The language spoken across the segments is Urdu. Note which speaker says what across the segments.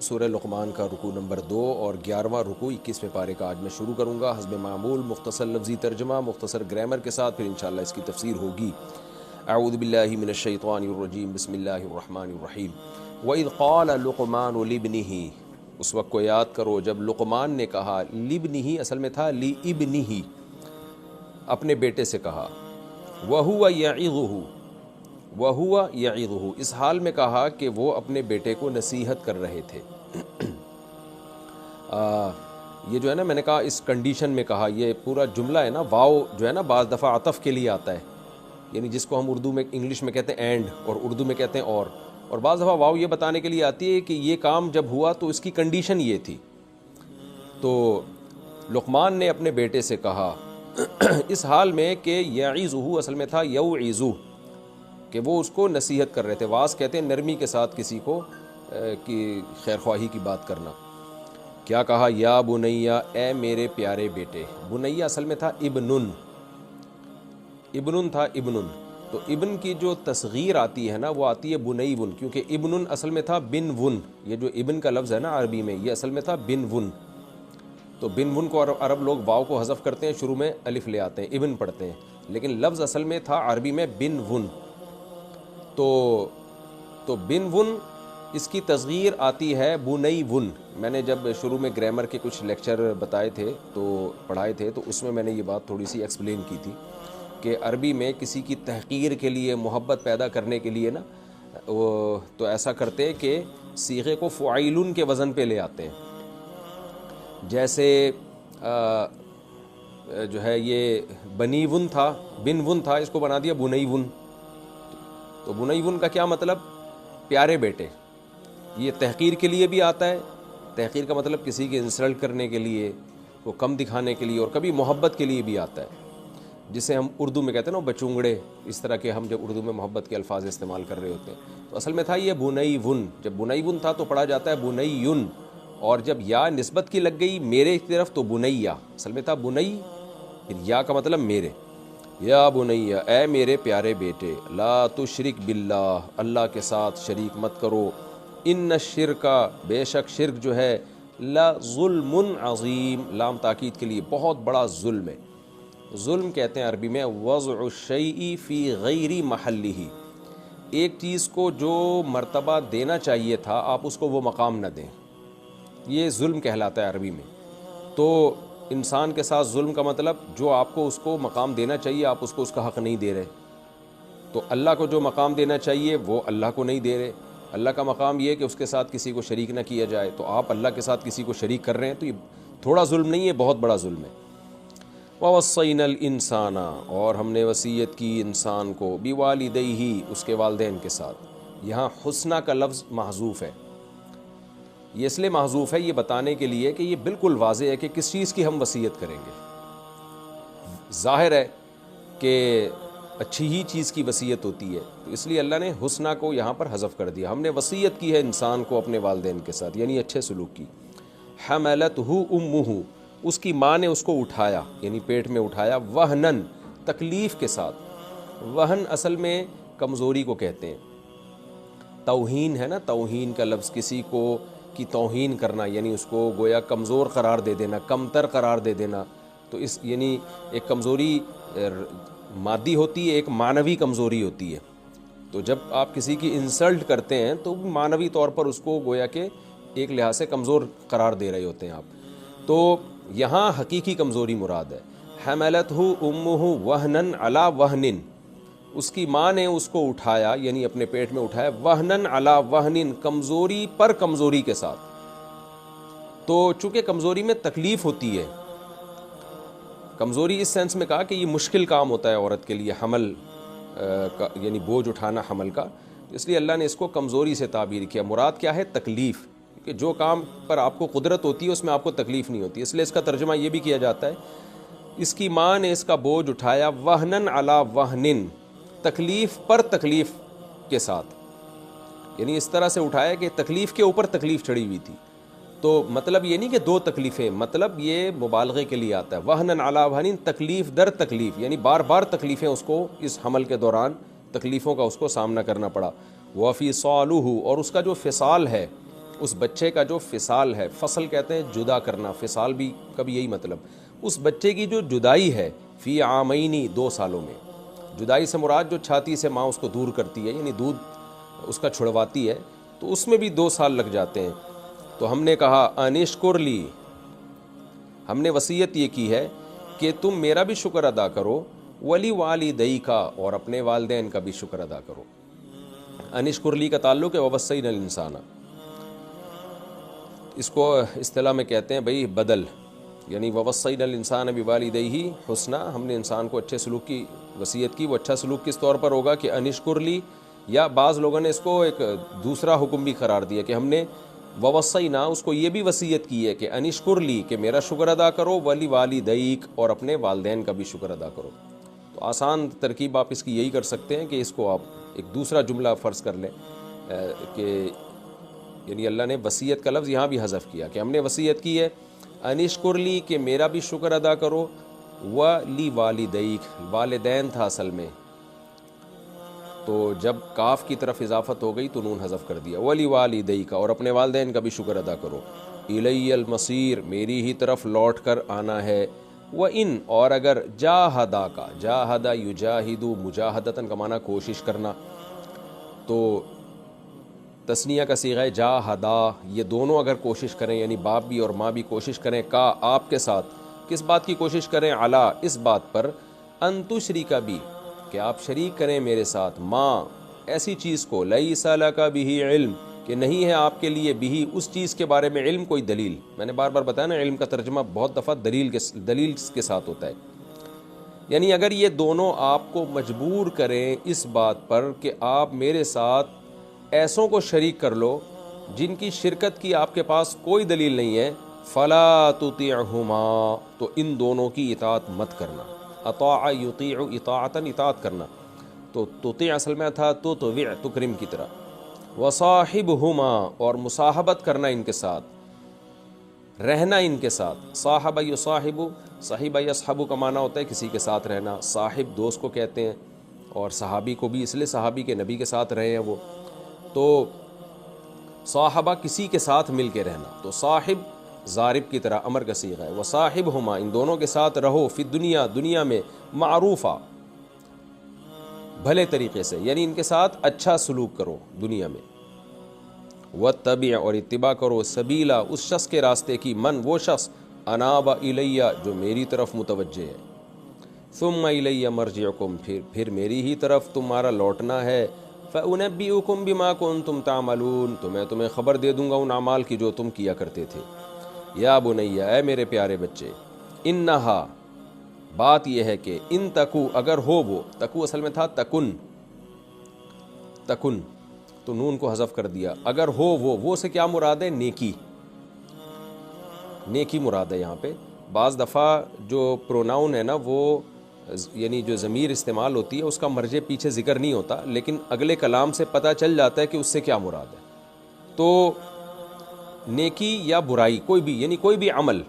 Speaker 1: سورہ لقمان کا رکوع نمبر 2 اور 11واں رکوع 21ویں پارے کا آج میں شروع کروں گا حسب معمول، مختصر لفظی ترجمہ، مختصر گرامر کے ساتھ، پھر انشاءاللہ اس کی تفسیر ہوگی۔ اعوذ باللہ من الشیطان الرجیم، بسم اللہ الرحمن الرحیم۔ وَإِذْ قَالَ لُقْمَانُ لِابْنِهِ، اس وقت کو یاد کرو جب لقمان نے کہا، لِابْنِهِ اصل میں تھا لِابْنِهِ، اپنے بیٹے سے کہا، وَهُوَ يَعِظُهُ، وَهُوَ يَعِظُهُ، اس حال میں کہا کہ وہ اپنے بیٹے کو نصیحت کر رہے تھے۔ یہ جو ہے نا میں نے کہا اس کنڈیشن میں کہا، یہ پورا جملہ ہے نا، واو جو ہے نا بعض دفعہ عطف کے لیے آتا ہے، یعنی جس کو ہم اردو میں انگلش میں کہتے ہیں اینڈ اور اردو میں کہتے ہیں اور بعض دفعہ واو یہ بتانے کے لیے آتی ہے کہ یہ کام جب ہوا تو اس کی کنڈیشن یہ تھی۔ تو لقمان نے اپنے بیٹے سے کہا اس حال میں کہ یعظہ اصل میں تھا یوعظہ، کہ وہ اس کو نصیحت کر رہے تھے۔ واعظ کہتے ہیں نرمی کے ساتھ کسی کو کی خیرخواہی کی بات کرنا۔ کیا کہا؟ یا بنیا، اے میرے پیارے بیٹے۔ بنیا اصل میں تھا ابنن، ابنن تھا ابنن، تو ابن کی جو تصغیر آتی ہے نا وہ آتی ہے بنیون، کیونکہ ابنن اصل میں تھا بن ون، یہ جو ابن کا لفظ ہے نا عربی میں یہ اصل میں تھا بن ون، تو بن ون کو عرب لوگ واو کو حذف کرتے ہیں، شروع میں الف لے آتے ہیں، ابن پڑھتے ہیں، لیکن لفظ اصل میں تھا عربی میں بن ون۔ تو بن ون اس کی تصغیر آتی ہے بنی ون۔ میں نے جب شروع میں گرامر کے کچھ لیکچر بتائے تھے تو پڑھائے تھے تو اس میں نے یہ بات تھوڑی سی ایکسپلین کی تھی کہ عربی میں کسی کی تحقیر کے لیے، محبت پیدا کرنے کے لیے نا تو ایسا کرتے کہ صیغے کو فعیلن کے وزن پہ لے آتے ہیں، جیسے جو ہے یہ بنی ون تھا، بن ون تھا، اس کو بنا دیا بنی ون۔ تو بنی ون کا کیا مطلب؟ پیارے بیٹے۔ یہ تحقیر کے لیے بھی آتا ہے، تحقیر کا مطلب کسی کے انسلٹ کرنے کے لیے، کو کم دکھانے کے لیے، اور کبھی محبت کے لیے بھی آتا ہے، جسے ہم اردو میں کہتے ہیں نا بچونگڑے، اس طرح کے ہم جب اردو میں محبت کے الفاظ استعمال کر رہے ہوتے ہیں۔ تو اصل میں تھا یہ بنی ون، جب بنی ون تھا تو پڑھا جاتا ہے بنیون، اور جب یا نسبت کی لگ گئی میرے کی طرف تو بنیا، اصل میں تھا بنی، پھر یا کا مطلب میرے۔ یا بنیا، اے میرے پیارے بیٹے، لا تشرک باللہ، اللہ کے ساتھ شریک مت کرو، ان الشرک، بے شک شرک جو ہے، لا ظلم عظیم، لام تاکید کے لیے بہت بڑا ظلم ہے۔ ظلم کہتے ہیں عربی میں وضع الشیء فی غیر محلہ، ایک چیز کو جو مرتبہ دینا چاہیے تھا آپ اس کو وہ مقام نہ دیں، یہ ظلم کہلاتا ہے عربی میں۔ تو انسان کے ساتھ ظلم کا مطلب جو آپ کو اس کو مقام دینا چاہیے آپ اس کو اس کا حق نہیں دے رہے، تو اللہ کو جو مقام دینا چاہیے وہ اللہ کو نہیں دے رہے۔ اللہ کا مقام یہ ہے کہ اس کے ساتھ کسی کو شریک نہ کیا جائے، تو آپ اللہ کے ساتھ کسی کو شریک کر رہے ہیں، تو یہ تھوڑا ظلم نہیں ہے، بہت بڑا ظلم ہے۔ وَوَصَّيْنَا الْإِنسَانَ، اور ہم نے وصیت کی انسان کو، بِوَالِدَيْهِ، اس کے والدین کے ساتھ۔ یہاں حسنہ کا لفظ محذوف ہے، یہ اس لیے محذوف ہے یہ بتانے کے لیے کہ یہ بالکل واضح ہے کہ کس چیز کی ہم وصیت کریں گے۔ ظاہر ہے کہ اچھی ہی چیز کی وصیت ہوتی ہے، تو اس لیے اللہ نے حسنہ کو یہاں پر حذف کر دیا۔ ہم نے وصیت کی ہے انسان کو اپنے والدین کے ساتھ، یعنی اچھے سلوک کی۔ حملتہ امہ، اس کی ماں نے اس کو اٹھایا، یعنی پیٹ میں اٹھایا، وہنن، تکلیف کے ساتھ۔ وہن اصل میں کمزوری کو کہتے ہیں، توہین ہے نا، توہین کا لفظ، کسی کو کی توہین کرنا، یعنی اس کو گویا کمزور قرار دے دینا، کمتر قرار دے دینا۔ تو اس یعنی ایک کمزوری مادی ہوتی ہے، ایک معنوی کمزوری ہوتی ہے۔ تو جب آپ کسی کی انسلٹ کرتے ہیں تو معنوی طور پر اس کو گویا کہ ایک لحاظ سے کمزور قرار دے رہے ہوتے ہیں آپ، تو یہاں حقیقی کمزوری مراد ہے۔ حملتہ امہ وہنن علی وہنن، اس کی ماں نے اس کو اٹھایا، یعنی اپنے پیٹ میں اٹھایا، وہنن علی وہنن، کمزوری پر کمزوری کے ساتھ۔ تو چونکہ کمزوری میں تکلیف ہوتی ہے، کمزوری اس سینس میں کہا کہ یہ مشکل کام ہوتا ہے عورت کے لیے، حمل کا یعنی بوجھ اٹھانا حمل کا، اس لیے اللہ نے اس کو کمزوری سے تعبیر کیا۔ مراد کیا ہے؟ تکلیف، کہ جو کام پر آپ کو قدرت ہوتی ہے اس میں آپ کو تکلیف نہیں ہوتی، اس لیے اس کا ترجمہ یہ بھی کیا جاتا ہے اس کی ماں نے اس کا بوجھ اٹھایا، وہنن علی وہنن، تکلیف پر تکلیف کے ساتھ، یعنی اس طرح سے اٹھایا کہ تکلیف کے اوپر تکلیف چڑھی ہوئی تھی۔ تو مطلب یہ نہیں کہ دو تکلیفیں، مطلب یہ مبالغے کے لیے آتا ہے، وہنن علی وہنن، تکلیف در تکلیف، یعنی بار بار تکلیفیں اس کو اس حمل کے دوران تکلیفوں کا اس کو سامنا کرنا پڑا۔ وفصالہ، اور اس کا جو فصال ہے، اس بچے کا جو فصال ہے، فصل کہتے ہیں جدا کرنا، فصال بھی کبھی یہی مطلب، اس بچے کی جو جدائی ہے فی عامینی 2 سالوں میں، جدائی سے مراد جو چھاتی سے ماں اس کو دور کرتی ہے، یعنی دودھ اس کا چھڑواتی ہے، تو اس میں بھی 2 سال لگ جاتے ہیں۔ تو ہم نے کہا انشکر لی، ہم نے وصیت یہ کی ہے کہ تم میرا بھی شکر ادا کرو، ولی والدیکا، اور اپنے والدین کا بھی شکر ادا کرو۔ انشکر لی کا تعلق ہے ووصینا الانسان، اس کو اصطلاح میں کہتے ہیں بھئی بدل، یعنی ووصینا الانسان بوالدیہ حسنا، ہم نے انسان کو اچھے سلوک کی وصیت کی۔ وہ اچھا سلوک کس طور پر ہوگا کہ انشکر لی، یا بعض لوگوں نے اس کو ایک دوسرا حکم بھی قرار دیا کہ ہم نے ووصینا اس کو یہ بھی وصیت کی ہے کہ انشکر لی، کہ میرا شکر ادا کرو، ولی والدیک، اور اپنے والدین کا بھی شکر ادا کرو۔ تو آسان ترکیب آپ اس کی یہی کر سکتے ہیں کہ اس کو آپ ایک دوسرا جملہ فرض کر لیں کہ یعنی اللہ نے وصیت کا لفظ یہاں بھی حذف کیا کہ ہم نے وصیت کی ہے انشکر لی، کہ میرا بھی شکر ادا کرو، ولی والدیک، والدین تھا اصل میں، تو جب کاف کی طرف اضافت ہو گئی تو نون حذف کر دیا، ولی والدیک، اور اپنے والدین کا بھی شکر ادا کرو، الی المصیر، میری ہی طرف لوٹ کر آنا ہے، وَإِن، اور اگر جاہدا کا، جاہدا یجاہدو، مجاہدتاً کا معنی کوشش کرنا، تو تثنیہ کا صیغہ ہے جاہدا، یہ دونوں اگر کوشش کریں، یعنی باپ بھی اور ماں بھی کوشش کریں، کا آپ کے ساتھ، کس بات کی کوشش کریں، علا، اس بات پر، ان تشرک بھی، کہ آپ شریک کریں میرے ساتھ، ماں، ایسی چیز کو، لیس لک بہ علم، کہ نہیں ہے آپ کے لیے بھی اس چیز کے بارے میں علم، کوئی دلیل، میں نے بار بار بتایا نا علم کا ترجمہ بہت دفعہ دلیل کے ساتھ ہوتا ہے، یعنی اگر یہ دونوں آپ کو مجبور کریں اس بات پر کہ آپ میرے ساتھ ایسوں کو شریک کر لو جن کی شرکت کی آپ کے پاس کوئی دلیل نہیں ہے، فلا تطیعہما، تو ان دونوں کی اطاعت مت کرنا، اطاع یطیع اطاعتاً، اطاعت کرنا، تو تطیع اصل میں تھا تطوع، تکرم کی طرح، وصاحبہما، اور مصاحبت کرنا ان کے ساتھ، رہنا ان کے ساتھ، صاحب یصاحب، صاحب یصحب کا معنی ہوتا ہے کسی کے ساتھ رہنا، صاحب دوست کو کہتے ہیں، اور صحابی کو بھی اس لیے صحابی کے نبی کے ساتھ رہے ہیں وہ، تو صاحبہ کسی کے ساتھ مل کے رہنا، تو صاحب ضارب کی طرح امر کا صیغہ ہے، وصاحبہما، ان دونوں کے ساتھ رہو، فی الدنیا، دنیا میں، معروفہ، بھلے طریقے سے، یعنی ان کے ساتھ اچھا سلوک کرو دنیا میں، واتبع، اور اتباع کرو، سبیلا، اس شخص کے راستے کی، من، وہ شخص، اناب الیہ، جو میری طرف متوجہ ہے، ثم الیہ مرجعکم، پھر میری ہی طرف تمہارا لوٹنا ہے، فانبئکم بما کنتم تعملون، تو میں تمہیں خبر دے دوں گا ان اعمال کی جو تم کیا کرتے تھے، یا بنی، اے میرے پیارے بچے، انہا، بات یہ ہے کہ ان تکو، اگر ہو وہ، تکو اصل میں تھا تکن، تکن، تو نون کو حذف کر دیا، اگر ہو وہ سے کیا مراد ہے، نیکی، نیکی مراد ہے یہاں پہ، بعض دفعہ جو پروناؤن ہے نا وہ یعنی جو ضمیر استعمال ہوتی ہے اس کا مرجع پیچھے ذکر نہیں ہوتا، لیکن اگلے کلام سے پتہ چل جاتا ہے کہ اس سے کیا مراد ہے، تو نیکی یا برائی کوئی بھی، یعنی کوئی بھی عمل،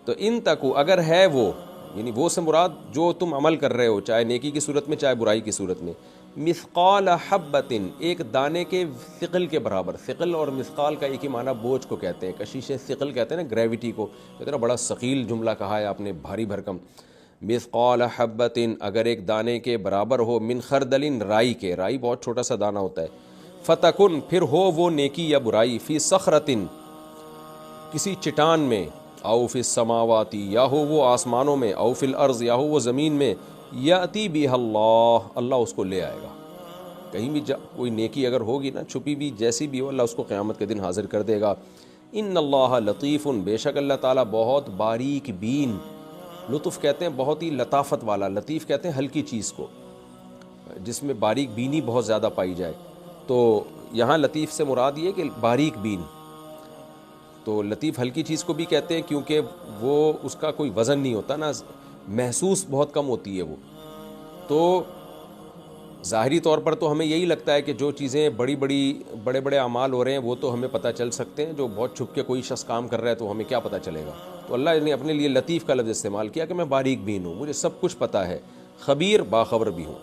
Speaker 1: تو ان تکو، اگر ہے وہ، یعنی وہ سے مراد جو تم عمل کر رہے ہو، چاہے نیکی کی صورت میں چاہے برائی کی صورت میں، مثقال حبۃ، ایک دانے کے ثقل کے برابر، ثقل اور مثقال کا ایک ہی معنی بوجھ کو کہتے ہیں، کشش ثقل کہتے ہیں نا گریوٹی کو، کہتے ہیں بڑا ثقیل جملہ کہا ہے آپ نے، بھاری بھرکم، مثقال حبۃ، اگر ایک دانے کے برابر ہو، من خردل، رائی کے، رائی بہت چھوٹا سا دانہ ہوتا ہے، فتکن، پھر ہو وہ نیکی یا برائی، فی صخرۃ، کسی چٹان میں، او فی السماوات، یا ہو وہ آسمانوں میں، او فی الارض، یا ہو وہ زمین میں، یاتی بہا اللہ، اللہ اس کو لے آئے گا، کہیں بھی کوئی نیکی اگر ہوگی نا، چھپی بھی جیسی بھی ہو، اللہ اس کو قیامت کے دن حاضر کر دے گا، ان اللہ لطیف، بے شک اللہ تعالیٰ بہت باریک بین، لطف کہتے ہیں بہت ہی لطافت والا، لطیف کہتے ہیں ہلکی چیز کو جس میں باریک بینی بہت زیادہ پائی جائے، تو یہاں لطیف سے مراد یہ کہ باریک بین، تو لطیف ہلکی چیز کو بھی کہتے ہیں کیونکہ وہ اس کا کوئی وزن نہیں ہوتا نا، محسوس بہت کم ہوتی ہے وہ، تو ظاہری طور پر تو ہمیں یہی لگتا ہے کہ جو چیزیں بڑے بڑے اعمال ہو رہے ہیں وہ تو ہمیں پتہ چل سکتے ہیں، جو بہت چھپ کے کوئی شخص کام کر رہا ہے تو ہمیں کیا پتہ چلے گا، تو اللہ نے اپنے لیے لطیف کا لفظ استعمال کیا کہ میں باریک بین ہوں، مجھے سب کچھ پتہ ہے، خبیر، باخبر بھی ہوں،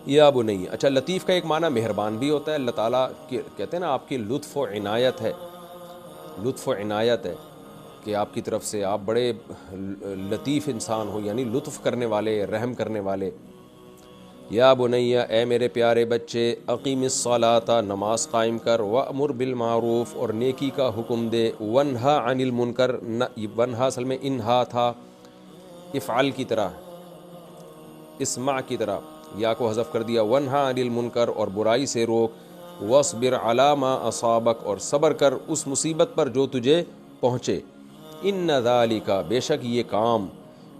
Speaker 1: یا بنی، اچھا لطیف کا ایک معنی مہربان بھی ہوتا ہے. اللہ تعالیٰ کی کہتے ہیں نا آپ کی لطف و عنایت ہے، لطف و عنایت ہے کہ آپ کی طرف سے آپ بڑے لطیف انسان ہو، یعنی لطف کرنے والے، رحم کرنے والے. یا بنیا، اے میرے پیارے بچے، اقیم الصلاۃ، نماز قائم کر، وامر بالمعروف، اور نیکی کا حکم دے، ونہا عن المنکر، ونہا اصل میں انہا تھا افعل کی طرح، اسمع کی طرح، یا کو حذف کر دیا، ونہا عن المنکر، اور برائی سے روک، واصبر علی ما اصابک، اور صبر کر اس مصیبت پر جو تجھے پہنچے. ان ذالک، بے شک یہ کام،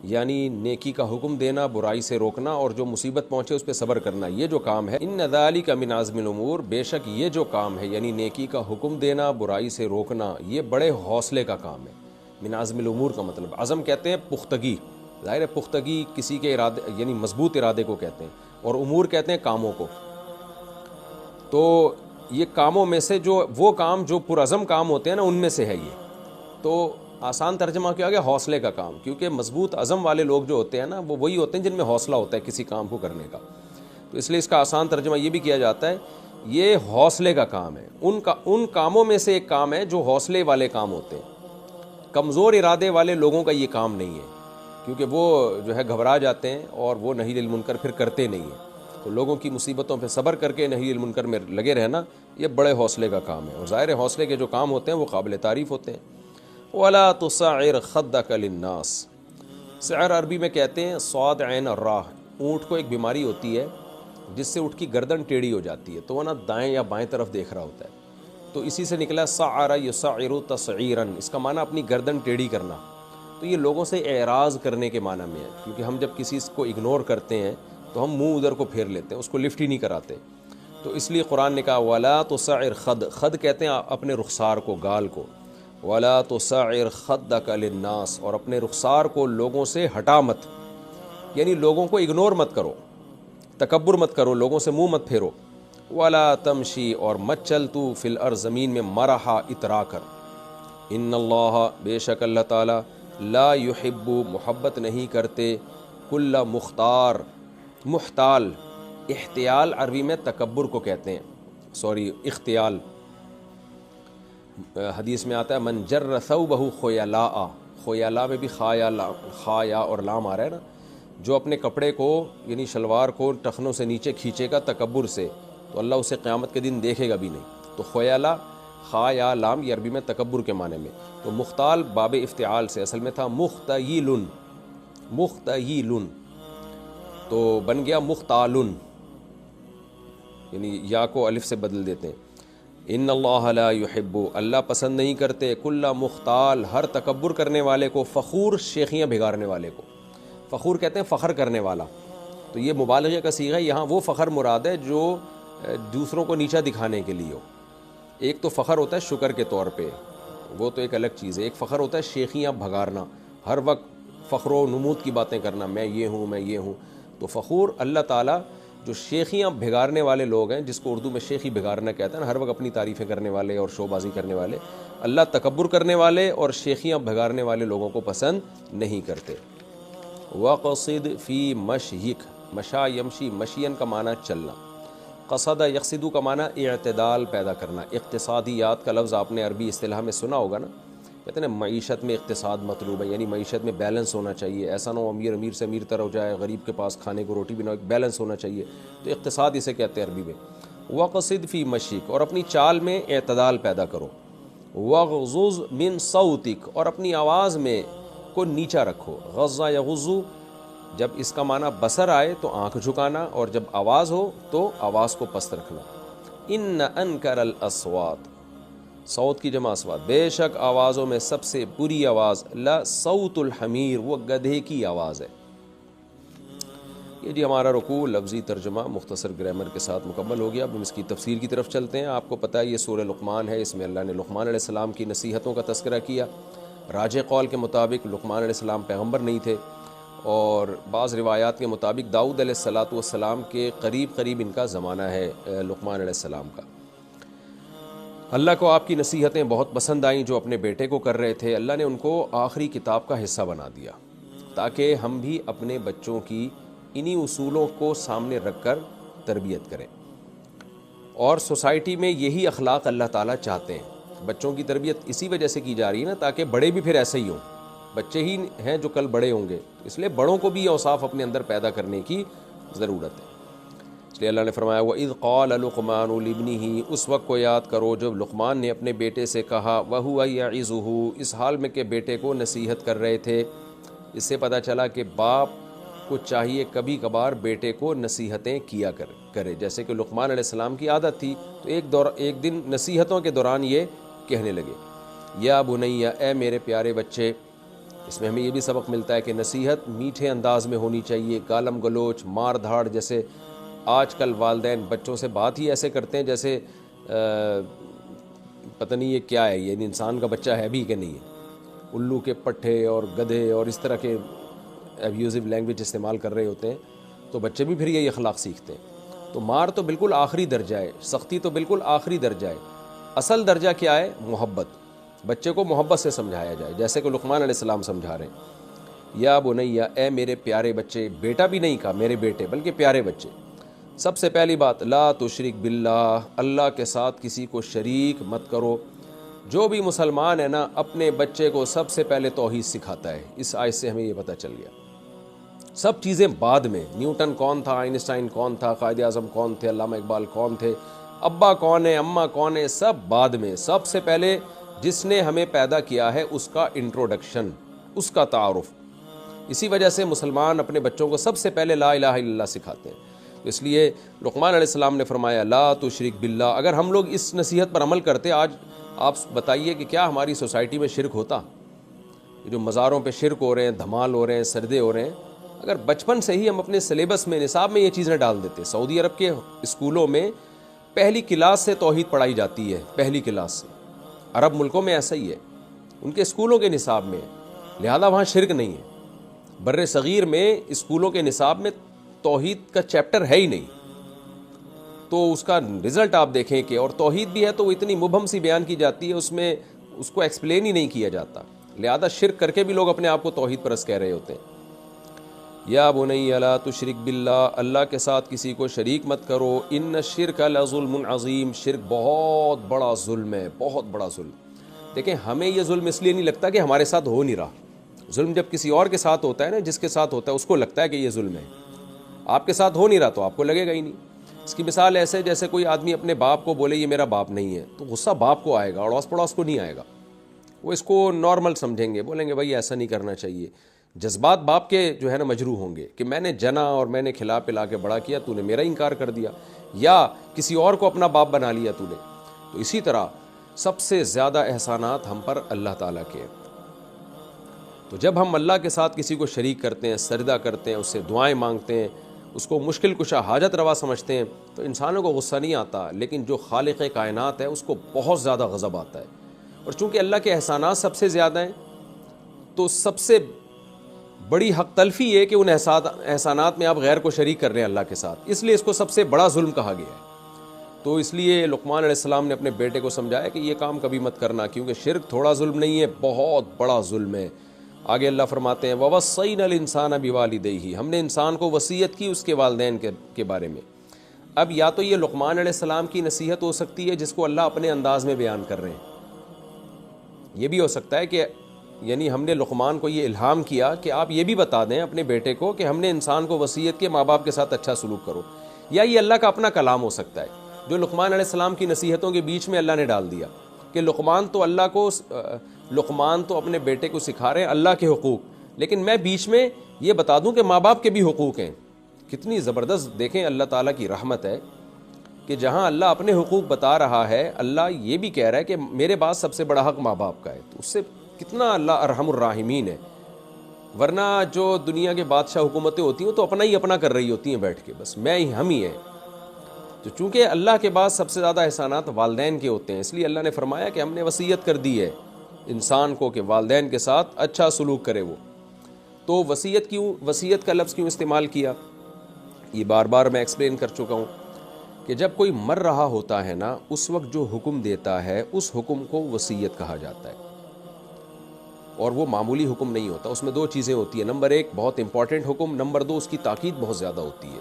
Speaker 1: یعنی نیکی کا حکم دینا، برائی سے روکنا، اور جو مصیبت پہنچے اس پہ صبر کرنا، یہ جو کام ہے، ان ذالک من عزم الامور، بے شک یہ جو کام ہے، یعنی نیکی کا حکم دینا، برائی سے روکنا، یہ بڑے حوصلے کا کام ہے. من عزم الامور کا مطلب، عزم کہتے ہیں پختگی، ظاہر ہے پختگی کسی کے ارادے یعنی مضبوط ارادے کو کہتے ہیں، اور امور کہتے ہیں کاموں کو. تو یہ کاموں میں سے جو وہ کام جو پرعزم کام ہوتے ہیں نا، ان میں سے ہے یہ. تو آسان ترجمہ کیا گیا، حوصلے کا کام، کیونکہ مضبوط عزم والے لوگ جو ہوتے ہیں نا، وہ وہی ہوتے ہیں جن میں حوصلہ ہوتا ہے کسی کام کو کرنے کا. تو اس لیے اس کا آسان ترجمہ یہ بھی کیا جاتا ہے، یہ حوصلے کا کام ہے. ان کاموں میں سے ایک کام ہے جو حوصلے والے کام ہوتے ہیں. کمزور ارادے والے لوگوں کا یہ کام نہیں ہے، کیونکہ وہ جو ہے گھبرا جاتے ہیں اور وہ نہی المنکر پھر کرتے نہیں ہیں. تو لوگوں کی مصیبتوں پہ صبر کر کے نہی المنکر میں لگے رہنا، یہ بڑے حوصلے کا کام ہے. اور ظاہر حوصلے کے جو کام ہوتے ہیں وہ قابل تعریف ہوتے ہیں. وَلَا تُصَعِّرْ خَدَّكَ لِلنَّاسِ، سعر عربی میں کہتے ہیں صاد عین الراہ. اونٹ کو ایک بیماری ہوتی ہے جس سے اونٹ کی گردن ٹیڑھی ہو جاتی ہے، تو وہ نا دائیں یا بائیں طرف دیکھ رہا ہوتا ہے. تو اسی سے نکلا سعر یسعر تسعیراً، اس کا معنی اپنی گردن ٹیڑھی کرنا. تو یہ لوگوں سے اعراض کرنے کے معنی میں ہے، کیونکہ ہم جب کسی کو اگنور کرتے ہیں تو ہم منہ ادھر کو پھیر لیتے ہیں، اس کو لفٹ ہی نہیں کراتے. تو اس لیے قرآن نے کہا وَلَا تُصَعِّرْ خد، خد کہتے ہیں اپنے رخسار کو، گال کو. وَلَا تُصَعِّرْ خَدَّكَ لِلنَّاسِ، اور اپنے رخسار کو لوگوں سے ہٹا مت، یعنی لوگوں کو اگنور مت کرو، تکبر مت کرو، لوگوں سے منہ مت پھیرو. وَلَا تَمْشِي، اور مت چل تو فی الارض، زمین میں، مرحا، اترا کر. ان اللہ، بے شک اللہ تعالی، لا یحب، محبت نہیں کرتے، کل مختار، محتال. احتیال عربی میں تکبر کو کہتے ہیں، اختیال. حدیث میں آتا ہے من جر ثوبہ خیلاء، خیلاء میں بھی خا یا اور لام آ رہا ہے نا، جو اپنے کپڑے کو یعنی شلوار کو ٹخنوں سے نیچے کھینچے گا تکبر سے، تو اللہ اسے قیامت کے دن دیکھے گا بھی نہیں. تو خیلاء، خا یا لام، یہ عربی میں تکبر کے معنی میں. تو مختال باب افتعال سے اصل میں تھا مختیل، مختیل، تو بن گیا مختالن، یعنی یا کو الف سے بدل دیتے ہیں. ان اللہ لا یحب، اللہ پسند نہیں کرتے، کل مختال، ہر تکبر کرنے والے کو، فخور، شیخیاں بھگارنے والے کو. فخور کہتے ہیں فخر کرنے والا، تو یہ مبالغے کا صیغہ ہے. یہاں وہ فخر مراد ہے جو دوسروں کو نیچا دکھانے کے لیے ہو. ایک تو فخر ہوتا ہے شکر کے طور پہ، وہ تو ایک الگ چیز ہے. ایک فخر ہوتا ہے شیخیاں بھگارنا، ہر وقت فخر و نمود کی باتیں کرنا، میں یہ ہوں، میں یہ ہوں. تو فخور اللہ تعالیٰ جو شیخیاں بھگارنے والے لوگ ہیں، جس کو اردو میں شیخی بھگارنا کہتے ہیں، ہر وقت اپنی تعریفیں کرنے والے اور شو بازی کرنے والے، اللہ تکبر کرنے والے اور شیخیاں بھگارنے والے لوگوں کو پسند نہیں کرتے. وَقَصِدْ فِي مَشْيِكَ، مشا یمشی، مشین کا معنی چلنا، قصد یقصدو کا معنی اعتدال پیدا کرنا. اقتصادیات کا لفظ آپ نے عربی اصطلاح میں سنا ہوگا نا، کہتے ہیں نا معیشت میں اقتصاد مطلوب ہے، یعنی معیشت میں بیلنس ہونا چاہیے. ایسا نہ ہو امیر سے امیر تر ہو جائے، غریب کے پاس کھانے کو روٹی بھی نہ ہو، بیلنس ہونا چاہیے. تو اقتصاد اسے کہتے ہیں عربی میں. وَقَصِدْ فِي مَشْيِكَ، اور اپنی چال میں اعتدال پیدا کرو. وَغْضُضْ مِنْ صَوْتِكَ، اور اپنی آواز میں کو نیچا رکھو. غضّ یغض، جب اس کا معنی بصر آئے تو آنکھ جھکانا، اور جب آواز ہو تو آواز کو پست رکھنا. ان انکر الاصوات، صوت کی جمع اصوات، بے شک آوازوں میں سب سے بری آواز، لا صوت الحمیر، وہ گدھے کی آواز ہے. یہ جی ہمارا رکوع لفظی ترجمہ مختصر گرامر کے ساتھ مکمل ہو گیا. اب ہم اس کی تفسیر کی طرف چلتے ہیں. آپ کو پتہ ہے یہ سورہ لقمان ہے، اس میں اللہ نے لقمان علیہ السلام کی نصیحتوں کا تذکرہ کیا. راجح قول کے مطابق لقمان علیہ السلام پیغمبر نہیں تھے، اور بعض روایات کے مطابق داؤد علیہ السلام کے قریب ان کا زمانہ ہے لقمان علیہ السلام کا. اللہ کو آپ کی نصیحتیں بہت پسند آئیں جو اپنے بیٹے کو کر رہے تھے. اللہ نے ان کو آخری کتاب کا حصہ بنا دیا تاکہ ہم بھی اپنے بچوں کی انہی اصولوں کو سامنے رکھ کر تربیت کریں. اور سوسائٹی میں یہی اخلاق اللہ تعالیٰ چاہتے ہیں. بچوں کی تربیت اسی وجہ سے کی جا رہی ہے نا تاکہ بڑے بھی پھر ایسے ہی ہوں. بچے ہی ہیں جو کل بڑے ہوں گے, اس لیے بڑوں کو بھی یہ اوصاف اپنے اندر پیدا کرنے کی ضرورت ہے. اس لیے اللہ نے فرمایا وَإِذْ قَالَ لُقْمَانُ لِابْنِهِ, اس وقت کو یاد کرو جب لقمان نے اپنے بیٹے سے کہا وَهُوَ يَعِظُهُ, اس حال میں کہ بیٹے کو نصیحت کر رہے تھے. اس سے پتہ چلا کہ باپ کو چاہیے کبھی کبھار بیٹے کو نصیحتیں کیا کرے, جیسے کہ لقمان علیہ السلام کی عادت تھی. تو ایک دن نصیحتوں کے دوران یہ کہنے لگے یا بنیا, اے میرے پیارے بچے. اس میں ہمیں یہ بھی سبق ملتا ہے کہ نصیحت میٹھے انداز میں ہونی چاہیے, گالم گلوچ مار دھاڑ جیسے آج کل والدین بچوں سے بات ہی ایسے کرتے ہیں جیسے پتہ نہیں یہ کیا ہے, یہ انسان کا بچہ ہے بھی کہ نہیں ہے. الو کے پٹھے اور گدھے اور اس طرح کے ایبیوزو لینگویج استعمال کر رہے ہوتے ہیں, تو بچے بھی پھر یہی اخلاق سیکھتے ہیں. تو مار تو بالکل آخری درجہ ہے, سختی تو بالکل آخری درجہ ہے. اصل درجہ کیا ہے؟ محبت. بچے کو محبت سے سمجھایا جائے, جیسے کہ لقمان علیہ السلام سمجھا رہے ہیں یا بنیا, اے میرے پیارے بچے. بیٹا بھی نہیں کہا میرے بیٹے, بلکہ پیارے بچے. سب سے پہلی بات لا تشرک باللہ, اللہ کے ساتھ کسی کو شریک مت کرو. جو بھی مسلمان ہے نا اپنے بچے کو سب سے پہلے توحید سکھاتا ہے. اس آیت سے ہمیں یہ پتہ چل گیا. سب چیزیں بعد میں, نیوٹن کون تھا, آئنسٹائن کون تھا, قائد اعظم کون تھے, علامہ اقبال کون تھے, ابا کون ہے, اماں کون ہے, سب بعد میں. سب سے پہلے جس نے ہمیں پیدا کیا ہے اس کا انٹروڈکشن, اس کا تعارف. اسی وجہ سے مسلمان اپنے بچوں کو سب سے پہلے لا الہ الا اللہ سکھاتے ہیں. اس لیے لقمان علیہ السلام نے فرمایا لا تشرک باللہ. اگر ہم لوگ اس نصیحت پر عمل کرتے, آج آپ بتائیے کہ کیا ہماری سوسائٹی میں شرک ہوتا؟ جو مزاروں پہ شرک ہو رہے ہیں, دھمال ہو رہے ہیں, سردے ہو رہے ہیں, اگر بچپن سے ہی ہم اپنے سلیبس میں, نصاب میں یہ چیزیں ڈال دیتے. سعودی عرب کے اسکولوں میں پہلی کلاس سے توحید پڑھائی جاتی ہے, پہلی کلاس سے. عرب ملکوں میں ایسا ہی ہے, ان کے اسکولوں کے نصاب میں, لہذا وہاں شرک نہیں ہے. بر صغیر میں اسکولوں کے نصاب میں توحید کا چیپٹر ہے ہی نہیں. تو اس کا رزلٹ آپ دیکھیں کہ, اور توحید بھی ہے تو وہ اتنی مبہم سی بیان کی جاتی ہے, اس میں اس کو ایکسپلین ہی نہیں کیا جاتا. لہذا شرک کر کے بھی لوگ اپنے آپ کو توحید پرست کہہ رہے ہوتے ہیں. یا بنی لا تشرک باللہ, اللہ کے ساتھ کسی کو شریک مت کرو. ان الشرک لظلم عظیم, شرک بہت بڑا ظلم ہے, بہت بڑا ظلم. دیکھیں ہمیں یہ ظلم اس لیے نہیں لگتا کہ ہمارے ساتھ ہو نہیں رہا. ظلم جب کسی اور کے ساتھ ہوتا ہے نا, جس کے ساتھ ہوتا ہے اس کو لگتا ہے کہ یہ ظلم ہے. آپ کے ساتھ ہو نہیں رہا تو آپ کو لگے گا ہی نہیں. اس کی مثال ایسے جیسے کوئی آدمی اپنے باپ کو بولے یہ میرا باپ نہیں ہے, تو غصہ باپ کو آئے گا, اڑوس پڑوس کو نہیں آئے گا. وہ اس کو نارمل سمجھیں گے, بولیں گے بھائی ایسا نہیں کرنا چاہیے. جذبات باپ کے جو ہے نا مجروح ہوں گے کہ میں نے جنا اور میں نے کھلا پلا کے بڑا کیا, تو نے میرا انکار کر دیا, یا کسی اور کو اپنا باپ بنا لیا تو نے. تو اسی طرح سب سے زیادہ احسانات ہم پر اللہ تعالیٰ کے. تو جب ہم اللہ کے ساتھ کسی کو شریک کرتے ہیں, سجدہ کرتے ہیں, اس سے دعائیں مانگتے ہیں, اس کو مشکل کشا حاجت روا سمجھتے ہیں, تو انسانوں کو غصہ نہیں آتا, لیکن جو خالق کائنات ہے اس کو بہت زیادہ غضب آتا ہے. اور چونکہ اللہ کے احسانات سب سے زیادہ ہیں, تو سب سے بڑی حق تلفی ہے کہ ان احسانات میں آپ غیر کو شریک کر رہے ہیں اللہ کے ساتھ, اس لیے اس کو سب سے بڑا ظلم کہا گیا ہے. تو اس لیے لقمان علیہ السلام نے اپنے بیٹے کو سمجھایا کہ یہ کام کبھی مت کرنا, کیونکہ شرک تھوڑا ظلم نہیں ہے, بہت بڑا ظلم ہے. آگے اللہ فرماتے ہیں وَوَصَّيْنَا الْإِنسَانَ بِوَالِدَيْهِ, ہم نے انسان کو وصیت کی اس کے والدین کے بارے میں. اب یا تو یہ لقمان علیہ السلام کی نصیحت ہو سکتی ہے جس کو اللہ اپنے انداز میں بیان کر رہے ہیں. یہ بھی ہو سکتا ہے کہ یعنی ہم نے لقمان کو یہ الہام کیا کہ آپ یہ بھی بتا دیں اپنے بیٹے کو کہ ہم نے انسان کو وصیت کے ماں باپ کے ساتھ اچھا سلوک کرو. یا یہ اللہ کا اپنا کلام ہو سکتا ہے جو لقمان علیہ السلام کی نصیحتوں کے بیچ میں اللہ نے ڈال دیا کہ لقمان تو اپنے بیٹے کو سکھا رہے ہیں اللہ کے حقوق, لیکن میں بیچ میں یہ بتا دوں کہ ماں باپ کے بھی حقوق ہیں. کتنی زبردست دیکھیں اللہ تعالیٰ کی رحمت ہے کہ جہاں اللہ اپنے حقوق بتا رہا ہے, اللہ یہ بھی کہہ رہا ہے کہ میرے بعد سب سے بڑا حق ماں باپ کا ہے. تو اس سے کتنا اللہ ارحم الراحمین ہے. ورنہ جو دنیا کے بادشاہ حکومتیں ہوتی ہیں تو اپنا ہی اپنا کر رہی ہوتی ہیں بیٹھ کے, بس میں ہی ہم ہی ہیں. تو چونکہ اللہ کے بعد سب سے زیادہ احسانات والدین کے ہوتے ہیں, اس لیے اللہ نے فرمایا کہ ہم نے وصیت کر دی ہے انسان کو کہ والدین کے ساتھ اچھا سلوک کرے وہ. تو وصیت کا لفظ کیوں استعمال کیا, یہ بار بار میں ایکسپلین کر چکا ہوں کہ جب کوئی مر رہا ہوتا ہے نا, اس وقت جو حکم دیتا ہے اس حکم کو وصیت کہا جاتا ہے. اور وہ معمولی حکم نہیں ہوتا, اس میں دو چیزیں ہوتی ہیں. نمبر ایک بہت امپورٹنٹ حکم, نمبر دو اس کی تاکید بہت زیادہ ہوتی ہے.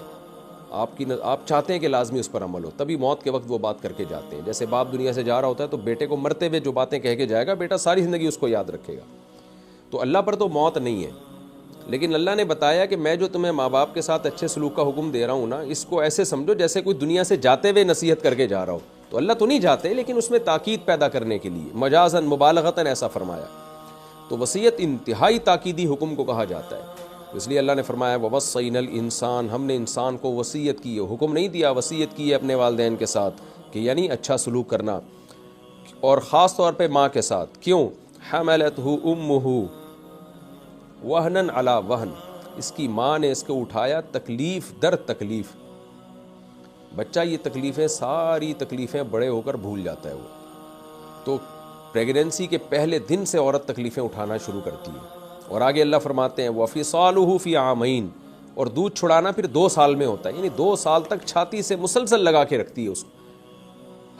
Speaker 1: آپ چاہتے ہیں کہ لازمی اس پر عمل ہو، تبھی موت کے وقت وہ بات کر کے جاتے ہیں. جیسے باپ دنیا سے جا رہا ہوتا ہے تو بیٹے کو مرتے ہوئے جو باتیں کہہ کے جائے گا، بیٹا ساری زندگی اس کو یاد رکھے گا. تو اللہ پر تو موت نہیں ہے، لیکن اللہ نے بتایا کہ میں جو تمہیں ماں باپ کے ساتھ اچھے سلوک کا حکم دے رہا ہوں نا، اس کو ایسے سمجھو جیسے کوئی دنیا سے جاتے ہوئے نصیحت کر کے جا رہا ہو. تو اللہ تو نہیں جاتے، لیکن اس میں تاکید پیدا کرنے کے لیے مجازاً مبالغتاً ایسا فرمایا. تو وصیت انتہائی تاکیدی حکم کو کہا جاتا ہے. اس لیے اللہ نے فرمایا وَوَصَّيْنَا الْإِنسَانَ، ہم نے انسان کو وصیت کی ہے، حکم نہیں دیا، وصیت کی ہے اپنے والدین کے ساتھ کہ یعنی اچھا سلوک کرنا، اور خاص طور پہ ماں کے ساتھ. کیوں؟ حَمَلَتْهُ أُمُّهُ وَهْنًا عَلَى وَهْنٍ، اس کی ماں نے اس کو اٹھایا تکلیف در تکلیف. بچہ یہ تکلیفیں، ساری تکلیفیں بڑے ہو کر بھول جاتا ہے. وہ تو پریگننسی کے پہلے دن سے عورت تکلیفیں اٹھانا شروع کرتی ہے. اور آگے اللہ فرماتے ہیں وَفِصَالُهُ فِي عَامَيْنِ، اور دودھ چھڑانا پھر 2 سال میں ہوتا ہے، یعنی 2 سال تک چھاتی سے مسلسل لگا کے رکھتی ہے اس کو،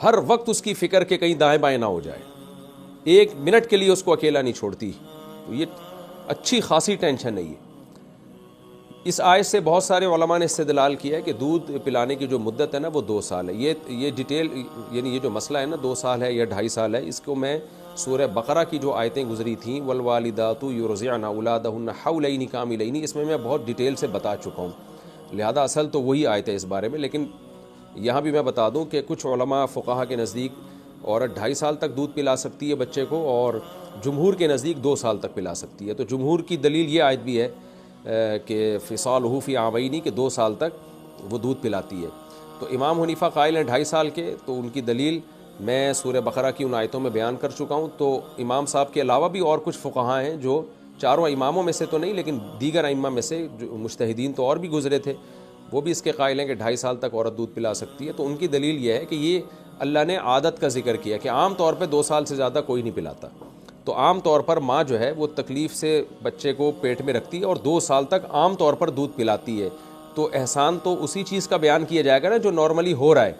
Speaker 1: ہر وقت اس کی فکر کہ کہیں دائیں بائیں نہ ہو جائے، 1 منٹ کے لیے اس کو اکیلا نہیں چھوڑتی. تو یہ اچھی خاصی ٹینشن ہے. اس آیت سے بہت سارے علماء نے استدلال کیا ہے کہ دودھ پلانے کی جو مدت ہے نا وہ 2 سال ہے. یہ ڈیٹیل، یعنی یہ جو مسئلہ ہے نا 2 سال ہے یا 2.5 سال ہے، اس کو میں سورہ بقرہ کی جو آیتیں گزری تھیں والوالدات یرضعن اولادہن حولین کاملین، اس میں بہت ڈیٹیل سے بتا چکا ہوں، لہذا اصل تو وہی آیت ہے اس بارے میں. لیکن یہاں بھی میں بتا دوں کہ کچھ علماء فقہا کے نزدیک عورت 2.5 سال تک دودھ پلا سکتی ہے بچے کو، اور جمہور کے نزدیک 2 سال تک پلا سکتی ہے. تو جمہور کی دلیل یہ آیت بھی ہے کہ فصالہ فی عامین، کہ 2 سال تک وہ دودھ پلاتی ہے. تو امام حنیفہ قائل ہیں 2.5 سال کے، تو ان کی دلیل میں سورہ بقرہ کی ان آیتوں میں بیان کر چکا ہوں. تو امام صاحب کے علاوہ بھی اور کچھ فقہا ہیں جو چاروں اماموں میں سے تو نہیں لیکن دیگر ائمہ میں سے جو مجتہدین تو اور بھی گزرے تھے، وہ بھی اس کے قائل ہیں کہ 2.5 سال تک عورت دودھ پلا سکتی ہے. تو ان کی دلیل یہ ہے کہ یہ اللہ نے عادت کا ذکر کیا کہ عام طور پہ 2 سال سے زیادہ کوئی نہیں پلاتا. تو عام طور پر ماں جو ہے وہ تکلیف سے بچے کو پیٹ میں رکھتی ہے اور 2 سال تک عام طور پر دودھ پلاتی ہے. تو احسان تو اسی چیز کا بیان کیا جائے گا نا جو نارملی ہو رہا ہے.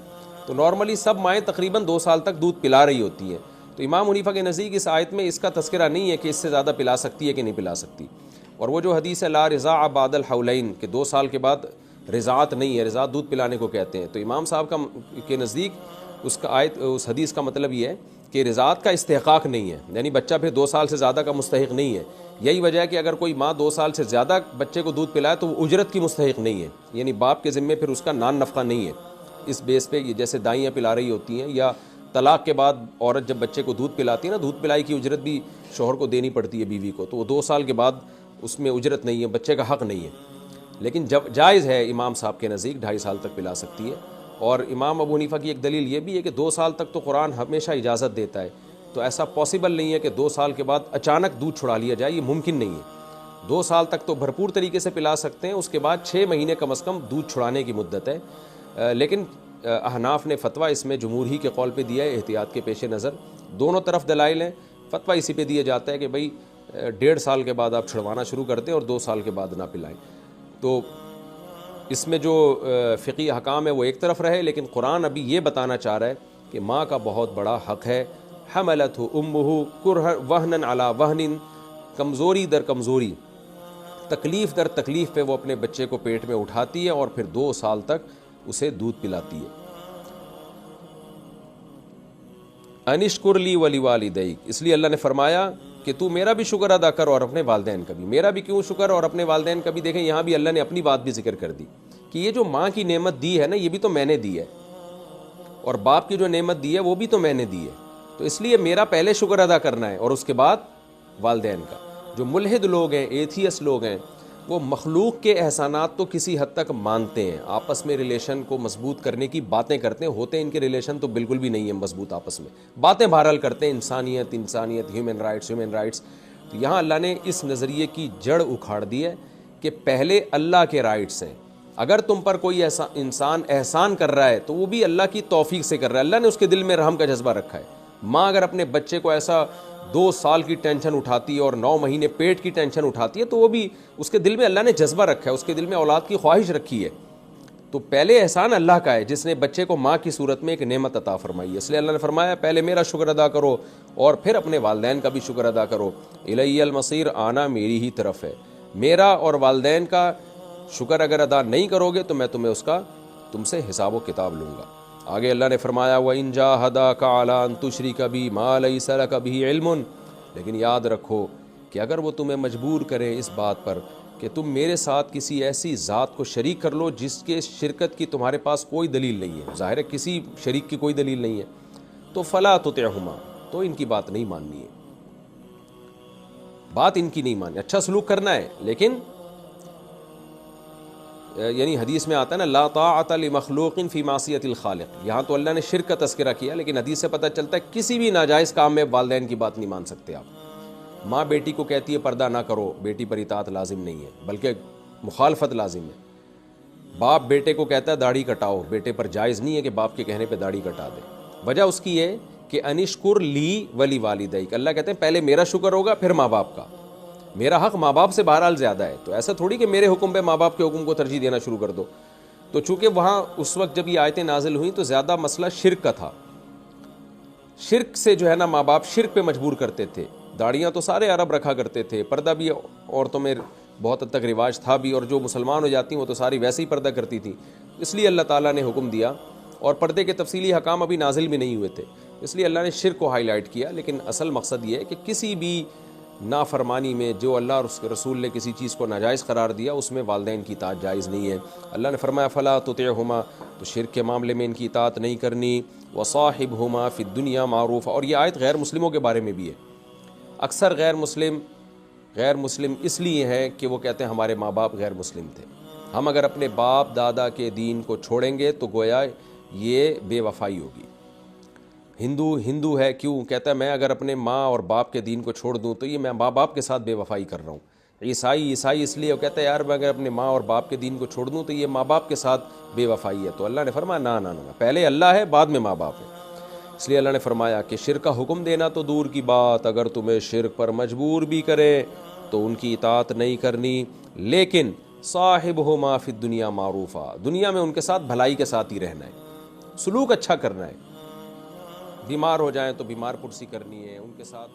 Speaker 1: تو نارملی سب مائیں تقریباً 2 سال تک دودھ پلا رہی ہوتی ہیں. تو امام حنیفہ کے نزدیک اس آیت میں اس کا تذکرہ نہیں ہے کہ اس سے زیادہ پلا سکتی ہے کہ نہیں پلا سکتی. اور وہ جو حدیث ہے لا رضاع بعد الحولین، کہ 2 سال کے بعد رضاعت نہیں ہے، رضاعت دودھ پلانے کو کہتے ہیں. تو امام صاحب کے نزدیک اس حدیث کا مطلب یہ ہے کہ رضاعت کا استحقاق نہیں ہے، یعنی بچہ پھر 2 سال سے زیادہ کا مستحق نہیں ہے. یہی وجہ ہے کہ اگر کوئی ماں 2 سال سے زیادہ بچے کو دودھ پلائے تو وہ اجرت کی مستحق نہیں ہے، یعنی باپ کے ذمے پھر اس کا نان نفقہ نہیں ہے. اس بیس پہ یہ جیسے دائیاں پلا رہی ہوتی ہیں، یا طلاق کے بعد عورت جب بچے کو دودھ پلاتی ہے نا، دودھ پلائی کی اجرت بھی شوہر کو دینی پڑتی ہے بیوی کو، تو وہ 2 سال کے بعد اس میں اجرت نہیں ہے، بچے کا حق نہیں ہے. لیکن جب جائز ہے امام صاحب کے نزدیک 2.5 سال تک پلا سکتی ہے. اور امام ابو حنیفہ کی ایک دلیل یہ بھی ہے کہ 2 سال تک تو قرآن ہمیشہ اجازت دیتا ہے، تو ایسا پاسبل نہیں ہے کہ 2 سال کے بعد اچانک دودھ چھڑا لیا جائے، یہ ممکن نہیں ہے. 2 سال تک تو بھرپور طریقے سے پلا سکتے ہیں، اس کے بعد 6 مہینے کم از کم دودھ چھڑانے کی مدت ہے. لیکن احناف نے فتویٰ اس میں جمہور ہی کے قول پہ دیا ہے احتیاط کے پیش نظر. دونوں طرف دلائل ہیں، فتویٰ اسی پہ دیا جاتا ہے کہ بھئی 1.5 سال کے بعد آپ چھڑوانا شروع کر دیں اور 2 سال کے بعد نہ پلائیں. تو اس میں جو فقہی احکام ہے وہ ایک طرف رہے، لیکن قرآن ابھی یہ بتانا چاہ رہا ہے کہ ماں کا بہت بڑا حق ہے. حملتہ امہ کرہا وہنا علی وہن، کمزوری در کمزوری، تکلیف در تکلیف پہ وہ اپنے بچے کو پیٹ میں اٹھاتی ہے اور پھر 2 سال تک اسے دودھ پلاتی ہے. انشکر لی ولی والدیک، اس لیے اللہ نے فرمایا کہ تو میرا بھی شکر ادا کر اور اپنے والدین کا بھی. میرا بھی کیوں شکر اور اپنے والدین کا بھی؟ دیکھیں یہاں بھی اللہ نے اپنی بات بھی ذکر کر دی کہ یہ جو ماں کی نعمت دی ہے نا، یہ بھی تو میں نے دی ہے، اور باپ کی جو نعمت دی ہے وہ بھی تو میں نے دی ہے. تو اس لیے میرا پہلے شکر ادا کرنا ہے اور اس کے بعد والدین کا. جو ملحد لوگ ہیں، ایتھیس لوگ ہیں، وہ مخلوق کے احسانات تو کسی حد تک مانتے ہیں، آپس میں ریلیشن کو مضبوط کرنے کی باتیں کرتے ہیں، ہوتے ہیں ان کے ریلیشن تو بالکل بھی نہیں ہیں مضبوط، آپس میں باتیں بہرحال کرتے ہیں، انسانیت ہیومن رائٹس. تو یہاں اللہ نے اس نظریے کی جڑ اکھاڑ دی ہے کہ پہلے اللہ کے رائٹس ہیں. اگر تم پر کوئی ایسا انسان احسان کر رہا ہے تو وہ بھی اللہ کی توفیق سے کر رہا ہے، اللہ نے اس کے دل میں رحم کا جذبہ رکھا ہے. ماں اگر اپنے بچے کو ایسا 2 سال کی ٹینشن اٹھاتی ہے اور 9 مہینے پیٹ کی ٹینشن اٹھاتی ہے تو وہ بھی اس کے دل میں اللہ نے جذبہ رکھا ہے، اس کے دل میں اولاد کی خواہش رکھی ہے. تو پہلے احسان اللہ کا ہے جس نے بچے کو ماں کی صورت میں ایک نعمت عطا فرمائی ہے. اس لیے اللہ نے فرمایا پہلے میرا شکر ادا کرو اور پھر اپنے والدین کا بھی شکر ادا کرو. الی المصیر، آنا میری ہی طرف ہے. میرا اور والدین کا شکر اگر ادا نہیں کرو گے تو میں تمہیں اس کا تم سے حساب و کتاب لوں گا۔ آگے اللہ نے فرمایا وَإِن جَاهَدَاكَ عَلَىٰ أَن تُشْرِكَ بِي مَا لَيْسَ لَكَ بِهِ عِلْمٌ، لیکن یاد رکھو کہ اگر وہ تمہیں مجبور کرے اس بات پر کہ تم میرے ساتھ کسی ایسی ذات کو شریک کر لو جس کے شرکت کی تمہارے پاس کوئی دلیل نہیں ہے، ظاہر ہے کسی شریک کی کوئی دلیل نہیں ہے، تو فَلَا تُطِعْهُمَا، تو ان کی بات نہیں ماننی ہے، بات ان کی نہیں ماننی، اچھا سلوک کرنا ہے لیکن یعنی حدیث میں آتا ہے نا لا طاعت لمخلوق فی معصیت الخالق، یہاں تو اللہ نے شرک کا تذکرہ کیا لیکن حدیث سے پتہ چلتا ہے کسی بھی ناجائز کام میں والدین کی بات نہیں مان سکتے آپ۔ ماں بیٹی کو کہتی ہے پردہ نہ کرو، بیٹی پر اطاعت لازم نہیں ہے بلکہ مخالفت لازم ہے۔ باپ بیٹے کو کہتا ہے داڑھی کٹاؤ، بیٹے پر جائز نہیں ہے کہ باپ کے کہنے پہ داڑھی کٹا دے۔ وجہ اس کی ہے کہ انشکر لی ولی والدیک، اللہ کہتے ہیں پہلے میرا شکر ہوگا پھر ماں باپ کا، میرا حق ماں باپ سے بہرحال زیادہ ہے، تو ایسا تھوڑی کہ میرے حکم پہ ماں باپ کے حکم کو ترجیح دینا شروع کر دو۔ تو چونکہ وہاں اس وقت جب یہ آیتیں نازل ہوئیں تو زیادہ مسئلہ شرک کا تھا، شرک سے جو ہے نا ماں باپ شرک پہ مجبور کرتے تھے۔ داڑیاں تو سارے عرب رکھا کرتے تھے، پردہ بھی عورتوں میں بہت حد تک رواج تھا بھی، اور جو مسلمان ہو جاتی وہ تو ساری ویسے ہی پردہ کرتی تھی، اس لیے اللہ تعالیٰ نے حکم دیا، اور پردے کے تفصیلی حکام ابھی نازل بھی نہیں ہوئے تھے، اس لیے اللہ نے شرک کو ہائی لائٹ کیا۔ لیکن اصل مقصد یہ ہے کہ کسی بھی نافرمانی میں جو اللہ اور اس کے رسول نے کسی چیز کو ناجائز قرار دیا اس میں والدین کی اطاعت جائز نہیں ہے۔ اللہ نے فرمایا فلا تطعهما، تو شرک کے معاملے میں ان کی اطاعت نہیں کرنی، وصاحبهما فی الدنیا معروف، اور یہ آیت غیر مسلموں کے بارے میں بھی ہے۔ اکثر غیر مسلم اس لیے ہے کہ وہ کہتے ہیں ہمارے ماں باپ غیر مسلم تھے، ہم اگر اپنے باپ دادا کے دین کو چھوڑیں گے تو گویا یہ بے وفائی ہوگی۔ ہندو ہے کیوں؟ کہتا ہے میں اگر اپنے ماں اور باپ کے دین کو چھوڑ دوں تو یہ میں ماں باپ کے ساتھ بے وفائی کر رہا ہوں۔ عیسائی اس لیے وہ کہتا ہے یار میں اگر اپنے ماں اور باپ کے دین کو چھوڑ دوں تو یہ ماں باپ کے ساتھ بے وفائی ہے۔ تو اللہ نے فرمایا نہ، پہلے اللہ ہے بعد میں ماں باپ ہے۔ اس لیے اللہ نے فرمایا کہ شرک کا حکم دینا تو دور کی بات، اگر تمہیں شرک پر مجبور بھی کرے تو ان کی اطاعت نہیں کرنی، لیکن صاحبہما فی الدنیا معروفا، دنیا میں ان کے ساتھ بھلائی کے ساتھ ہی رہنا ہے، سلوک اچھا کرنا ہے، بیمار ہو جائیں تو بیمار پرسی کرنی ہے ان کے ساتھ۔